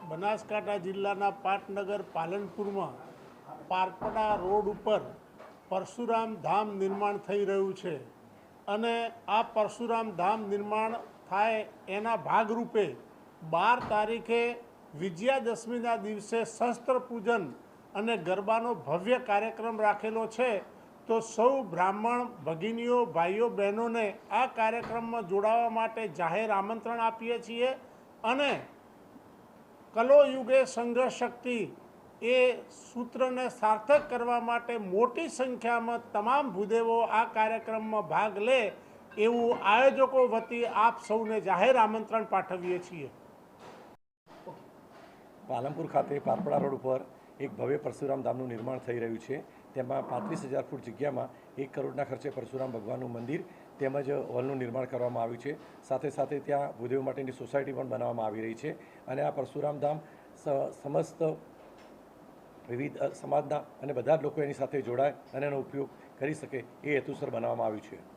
બનાसकांठा जिल्लाना पाटनगर पालनपुर में पारपड़ा रोड पर परशुराम धाम निर्माण थई रह्यु छे अने आ परशुराम धाम निर्माण थाय एना भागरूपे 12 तारीखे विजयादशमीना दिवसे शस्त्र पूजन अने गरबानो भव्य कार्यक्रम राखेलो छे। तो सौ ब्राह्मण भगिनीओ भाईओ बहनों ने आ कार्यक्रम में जोड़ावा माटे जाहेर आमंत्रण आपीए छीए अने कलो युगे संघर्ष शक्ति ए सूत्र ने सार्थक करवा माटे मोटी संख्या में तमाम भूदेवो आ कार्यक्रम में भाग ले एवं आयोजकों वती आप सौने जाहेर आमंत्रण पाठवीए छीए। पालनपुर खाते पारपड़ा रोड पर एक भव्य परशुराम धामનું निर्माण થઈ રહ્યું છે। તેમાં 35,000 ફૂટ જગ્યામાં 1 કરોડના ખર્ચે પરશુરામ ભગવાનનું મંદિર તેમજ હોલનું નિર્માણ કરવામાં આવ્યું છે। સાથે સાથે ત્યાં ભૂદેવ માટેની સોસાયટી પણ બનાવવામાં આવી રહી છે અને આ પરશુરામ ધામ સમસ્ત વિવિધ સમાજના અને બધા જ લોકો એની સાથે જોડાય અને એનો ઉપયોગ કરી શકે એ હેતુસર બનાવવામાં આવ્યું છે।